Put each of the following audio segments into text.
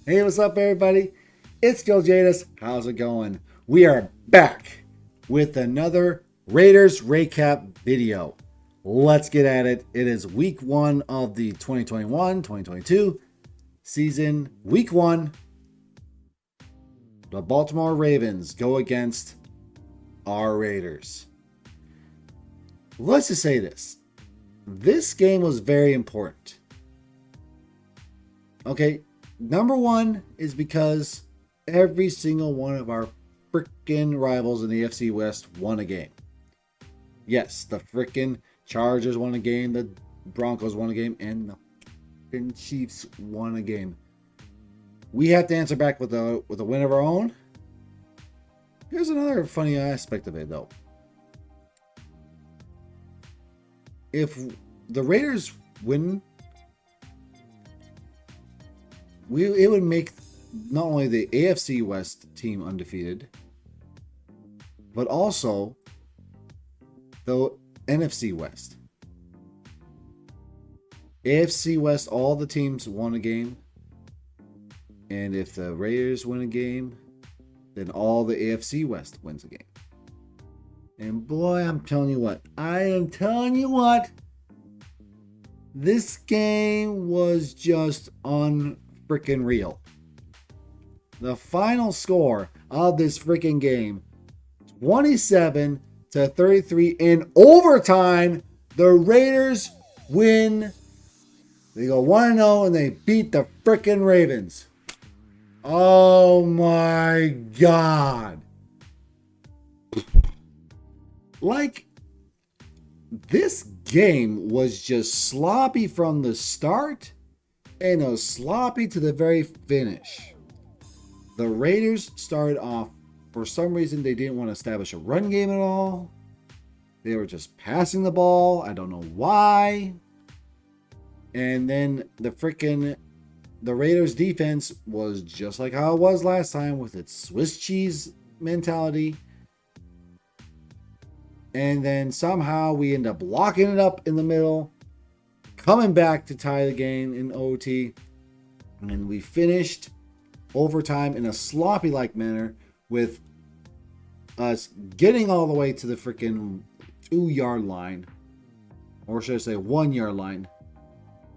Hey, what's up, everybody? It's Kiljaedas. How's it going? We are back with another Raiders recap video. Let's get at it. It is week one of the 2021-2022 season. Week one, the Baltimore Ravens go against our Raiders. Let's just say this. This game was very important. Okay, number one is because every single one of our freaking rivals in the AFC West won a game. Yes, the freaking Chargers won a game, the Broncos won a game, and the freaking Chiefs won a game. We have to answer back with a win of our own. Here's another funny aspect of it, though. If the Raiders win, it would make not only the AFC West team undefeated, but also the NFC West. AFC West, all the teams won a game. And if the Raiders win a game, then all the AFC West wins a game. And boy, I'm telling you what. This game was just unfreaking real. The final score of this freaking game, 27-33 in overtime. The Raiders win. They go 1-0 and they beat the freaking Ravens. Oh my God. Like, this game was just sloppy from the start and it was sloppy to the very finish. The Raiders started off, for some reason, they didn't want to establish a run game at all. They were just passing the ball. I don't know why. And then the Raiders defense was just like how it was last time with its Swiss cheese mentality. And then somehow we end up locking it up in the middle, coming back to tie the game in OT. And we finished overtime in a sloppy-like manner with us getting all the way to the freaking 2-yard line. Or should I say 1-yard line.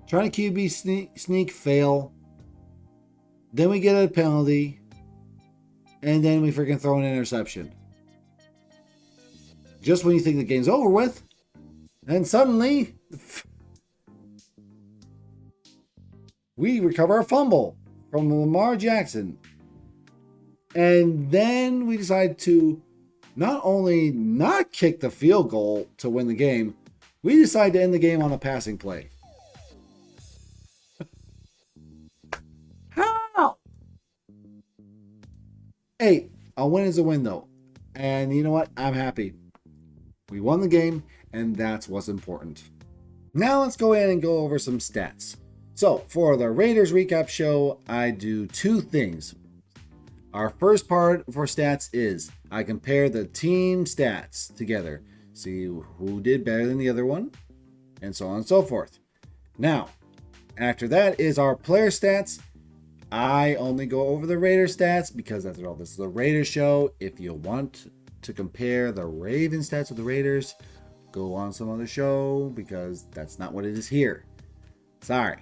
Trying to QB sneak, fail. Then we get a penalty. And then we freaking throw an interception. Just when you think the game's over with. And suddenly, we recover a fumble from Lamar Jackson. And then we decide to not only not kick the field goal to win the game, we decide to end the game on a passing play. How? Hey, a win is a win though. And you know what? I'm happy. We won the game, and that's what's important. Now let's go ahead and go over some stats. So, for the Raiders recap show, I do two things. Our first part for stats is I compare the team stats together, see who did better than the other one, and so on and so forth. Now, after that is our player stats. I only go over the Raiders stats because after all, this is a Raiders show. If you want to compare the Ravens stats with the Raiders, go on some other show because that's not what it is here. Sorry.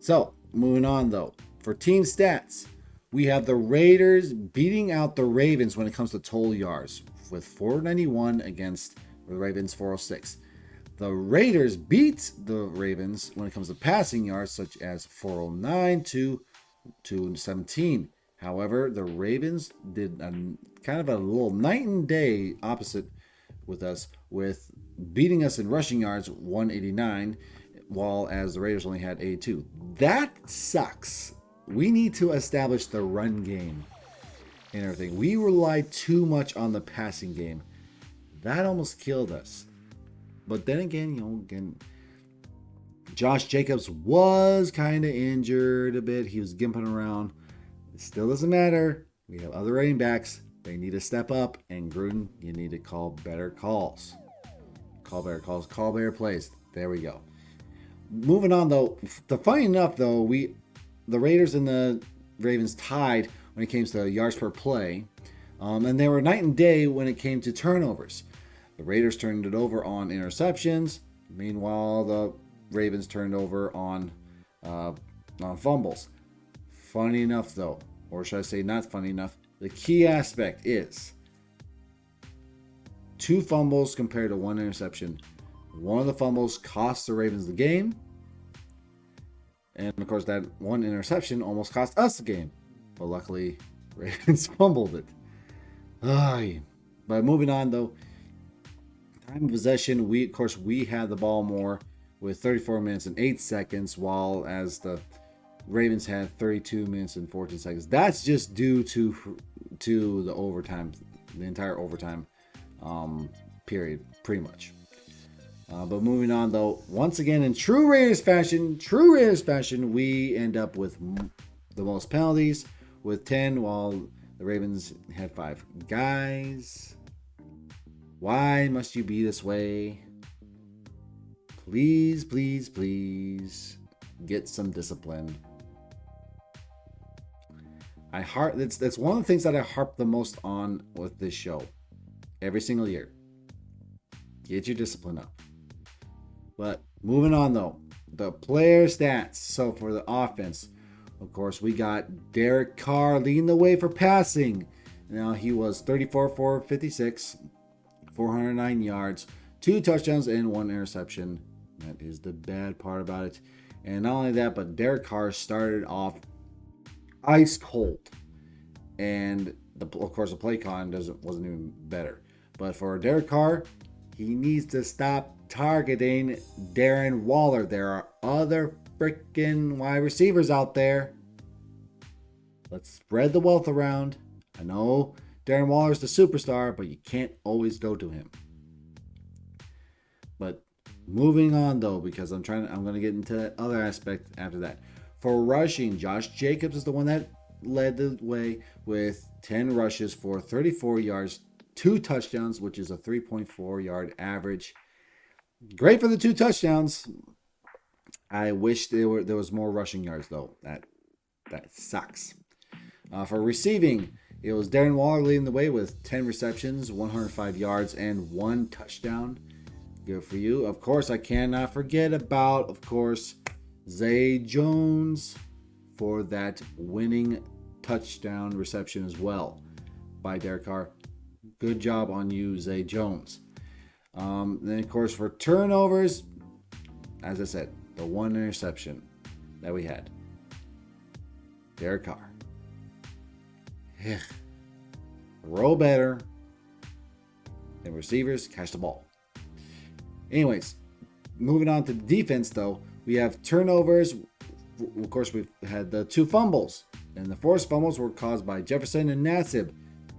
So, moving on though. For team stats, we have the Raiders beating out the Ravens when it comes to total yards with 491 against the Ravens 406. The Raiders beat the Ravens when it comes to passing yards, such as 409 to 217. However, the Ravens did kind of a little night and day opposite with us, with beating us in rushing yards 189, while as the Raiders only had 82. That sucks. We need to establish the run game and everything. We relied too much on the passing game. That almost killed us. But then again, Josh Jacobs was kind of injured a bit. He was gimping around. It still doesn't matter. We have other running backs. They need to step up. And Gruden, you need to call better calls. Call better calls. Call better plays. There we go. Moving on, though. Funny enough, though, the Raiders in the Ravens tied when it came to yards per play. And they were night and day when it came to turnovers. The Raiders turned it over on interceptions. Meanwhile, the Ravens turned over on fumbles. Funny enough, though, or should I say not funny enough, the key aspect is 2 fumbles compared to 1 interception. One of the fumbles cost the Ravens the game. And, of course, that 1 interception almost cost us the game. But luckily, Ravens fumbled it. But moving on, though, time of possession, we had the ball more with 34 minutes and 8 seconds, while as the Ravens had 32 minutes and 14 seconds. That's just due to the overtime, the entire overtime period, pretty much. But moving on, though, once again in true Raiders fashion, we end up with the most penalties with 10, while the Ravens had 5. Guys, why must you be this way? Please, please, please get some discipline. That's one of the things that I harp the most on with this show every single year. Get your discipline up. But moving on, though, the player stats. So for the offense, of course, we got Derek Carr leading the way for passing. Now he was 34 for 56, 409 yards, 2 touchdowns, and 1 interception. That is the bad part about it. And not only that, but Derek Carr started off ice cold. And of course, the play con wasn't even better. But for Derek Carr, he needs to stop targeting Darren Waller. There are other freaking wide receivers out there. Let's spread the wealth around. I know Darren Waller's the superstar, but you can't always go to him. But moving on, though, because I'm going to get into that other aspect after that. For rushing, Josh Jacobs is the one that led the way with 10 rushes for 34 yards, 2 touchdowns, which is a 3.4 yard average. Great for the 2 touchdowns. I wish there was more rushing yards, though. That sucks. For receiving, it was Darren Waller leading the way with 10 receptions, 105 yards, and 1 touchdown. Good for you. Of course, I cannot forget about, Zay Jones for that winning touchdown reception as well by Derek Carr. Good job on you, Zay Jones. Then, of course, for turnovers, as I said, the 1 interception that we had. Derek Carr. Roll better. And receivers, catch the ball. Anyways, moving on to the defense, though, we have turnovers. Of course, we've had the 2 fumbles. And the forced fumbles were caused by Jefferson and Nassib.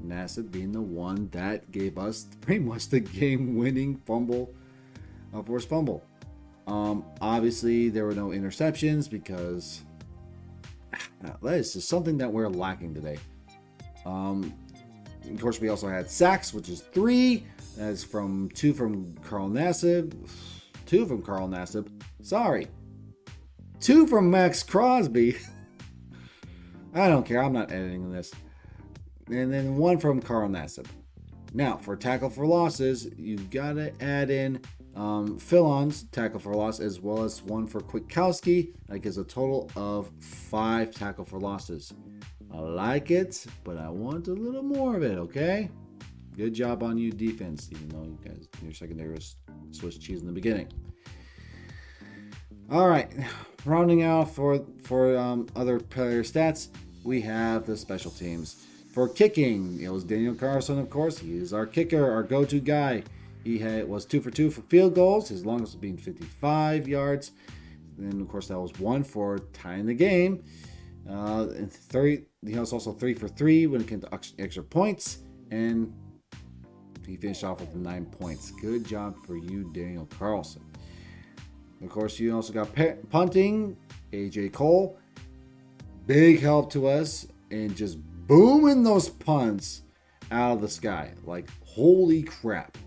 Nassib being the one that gave us pretty much the game-winning forced fumble. Obviously, there were no interceptions because that is just something that we're lacking today. Of course, we also had sacks, which is 3. That's from 2 from Carl Nassib. 2 from Carl Nassib. Sorry. 2 from Max Crosby. I don't care. I'm not editing this. And then 1 from Carl Nassib. Now, for tackle for losses, you've got to add in Philon's tackle for loss as well as 1 for Kwiatkowski. That gives a total of 5 tackle for losses. I like it, but I want a little more of it, okay? Good job on you, defense, even though you guys, your secondary was Swiss cheese in the beginning. All right, rounding out for other player stats, we have the special teams. For kicking, it was Daniel Carlson, of course. He is our kicker, our go-to guy. He was 2 for 2 for field goals, his longest being 55 yards. And, of course, that was 1 for tying the game. And 3, he was also 3 for 3 when it came to extra points. And he finished off with 9 points. Good job for you, Daniel Carlson. Of course, you also got punting, AJ Cole. Big help to us in just booming those punts out of the sky. Like, holy crap.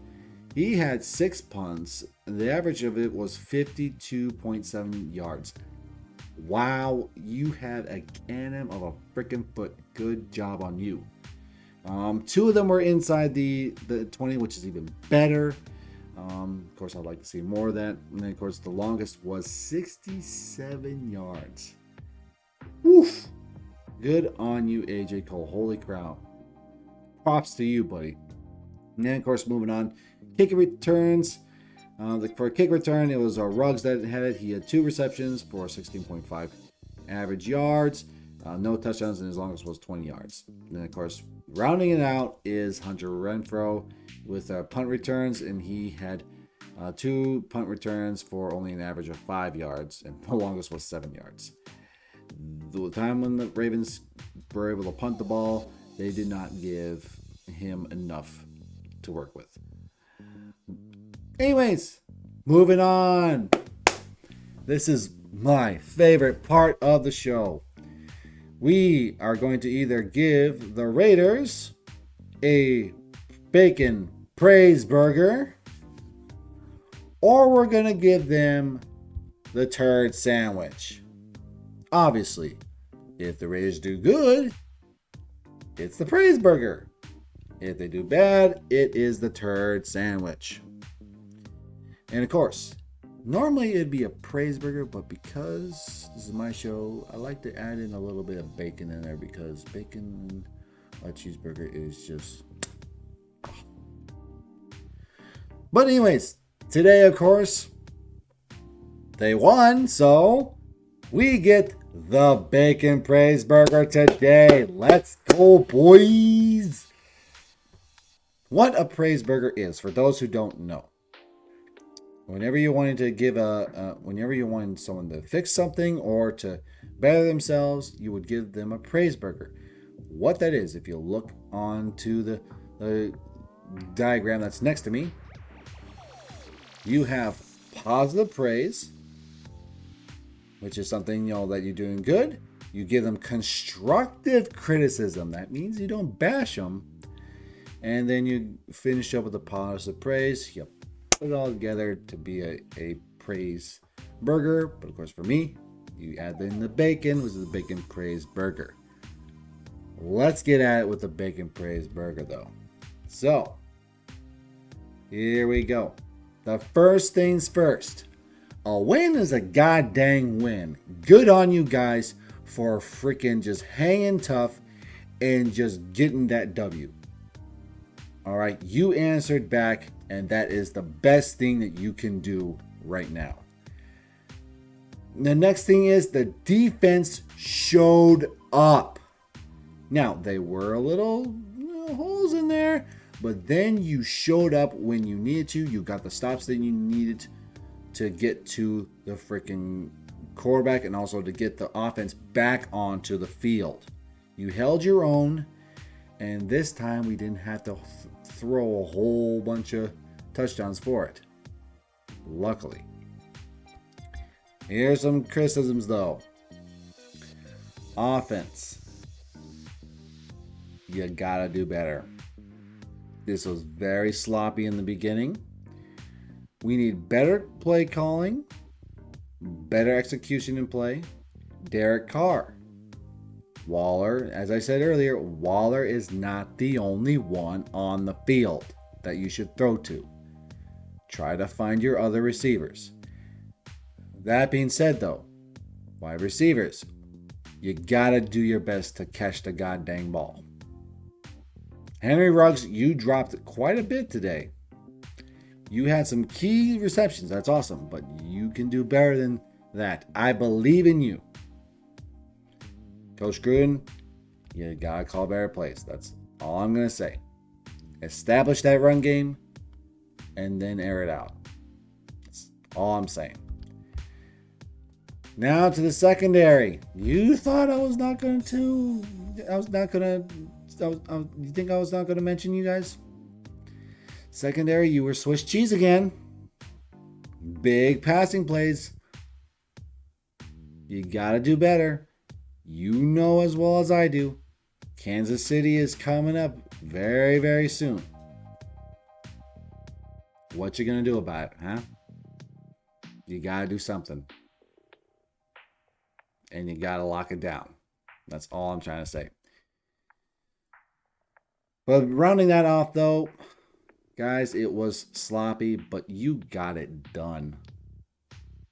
He had 6 punts, and the average of it was 52.7 yards. Wow, you had a cannon of a freaking foot. Good job on you. Two of them were inside the 20, which is even better. Of course, I'd like to see more of that. And then, of course, the longest was 67 yards. Woof! Good on you, AJ Cole. Holy cow. Props to you, buddy. And then, of course, moving on. Kick returns. For a kick return, it was Ruggs that had it. He had 2 receptions for 16.5 average yards. No touchdowns, and his longest was 20 yards. And then, of course, rounding it out is Hunter Renfro with punt returns, and he had 2 punt returns for only an average of 5 yards, and the longest was 7 yards. The time when the Ravens were able to punt the ball, they did not give him enough to work with. Anyways, moving on. This is my favorite part of the show. We are going to either give the Raiders a bacon praise burger, or we're going to give them the turd sandwich. Obviously, if the Raiders do good, it's the praise burger. If they do bad, it is the turd sandwich. And of course, normally it'd be a praise burger, but because this is my show, I like to add in a little bit of bacon in there, because bacon on a cheeseburger is just... But anyways, today, of course, they won, so we get the bacon praise burger today. Let's go, boys! What a praise burger is, for those who don't know. Whenever you wanted to give whenever you wanted someone to fix something or to better themselves, you would give them a praise burger. What that is, if you look onto the diagram that's next to me, you have positive praise, which is something, that you're doing good. You give them constructive criticism. That means you don't bash them. And then you finish up with a positive praise. You put it all together to be a praise burger. But of course, for me, you add in the bacon, which is the bacon praise burger. Let's get at it with the bacon praise burger, though. So, here we go. The first things first. A win is a goddamn win. Good on you guys for freaking just hanging tough and just getting that W. All right, you answered back, and that is the best thing that you can do right now. The next thing is the defense showed up. Now, they were a little holes in there, but then you showed up when you needed to. You got the stops that you needed to get to the freaking quarterback and also to get the offense back onto the field. You held your own, and this time we didn't have to throw a whole bunch of touchdowns for it. Luckily. Here's some criticisms, though. Offense. You gotta do better. This was very sloppy in the beginning. We need better play calling, better execution in play. Derek Carr. Waller, as I said earlier, Waller is not the only one on the field that you should throw to. Try to find your other receivers. That being said, though, wide receivers, you gotta do your best to catch the goddamn ball. Henry Ruggs, you dropped quite a bit today. You had some key receptions. That's awesome, but you can do better than that. I believe in you. Coach Gruden, you gotta call better plays. That's all I'm gonna say. Establish that run game and then air it out. That's all I'm saying. Now to the secondary. You thought I was not going to. You think I was not going to mention you guys? Secondary, you were Swiss cheese again. Big passing plays. You got to do better. You know as well as I do. Kansas City is coming up very, very soon. What you going to do about it, huh? You got to do something. and you got to lock it down. That's all I'm trying to say. But rounding that off, though, guys, it was sloppy, but you got it done.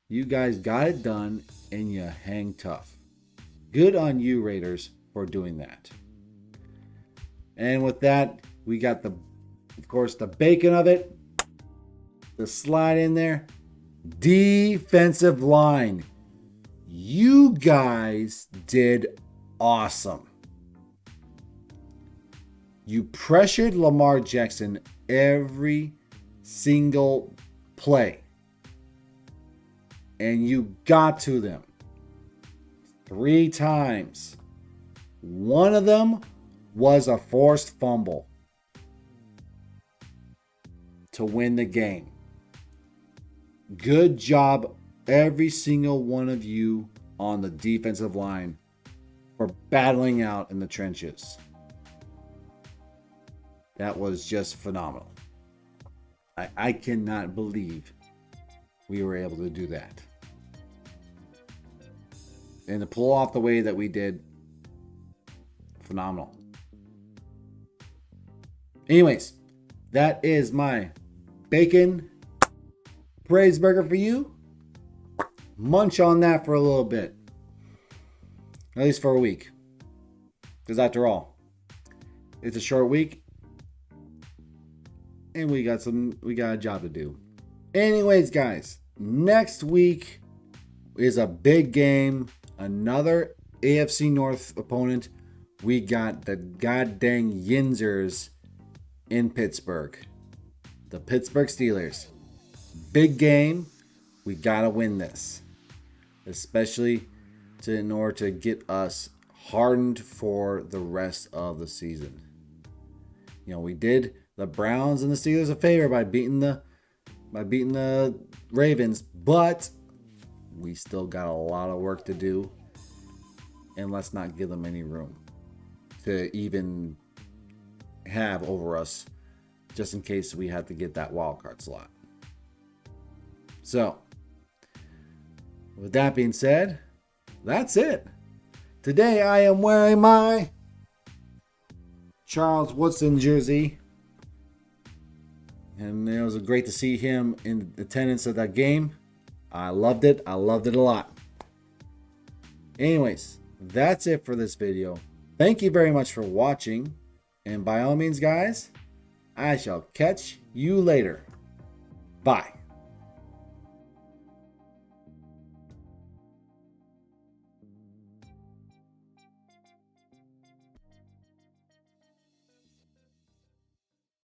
You guys got it done, and you hang tough. Good on you, Raiders, for doing that. And with that, we got of course, the bacon of it. The slide in there. Defensive line. You guys did awesome. You pressured Lamar Jackson every single play. And you got to them 3 times. One of them was a forced fumble to win the game. Good job, every single one of you on the defensive line, for battling out in the trenches. That was just phenomenal. I cannot believe we were able to do that. And to pull off the way that we did, phenomenal. Anyways, that is my bacon praise burger for you. Munch on that for a little bit. At least for a week. Because after all, it's a short week. And we got a job to do. Anyways, guys, next week is a big game. Another AFC North opponent. We got the goddamn Yinzers in Pittsburgh. The Pittsburgh Steelers. Big game. We gotta win this. Especially in order to get us hardened for the rest of the season. You know, we did the Browns and the Steelers a favor by beating the Ravens, but we still got a lot of work to do, and let's not give them any room to even have over us, just in case we have to get that wild card slot. So, with that being said, that's it. Today I am wearing my Charles Woodson jersey. And it was great to see him in attendance at that game. I loved it. I loved it a lot. Anyways, that's it for this video. Thank you very much for watching. And by all means, guys, I shall catch you later. Bye.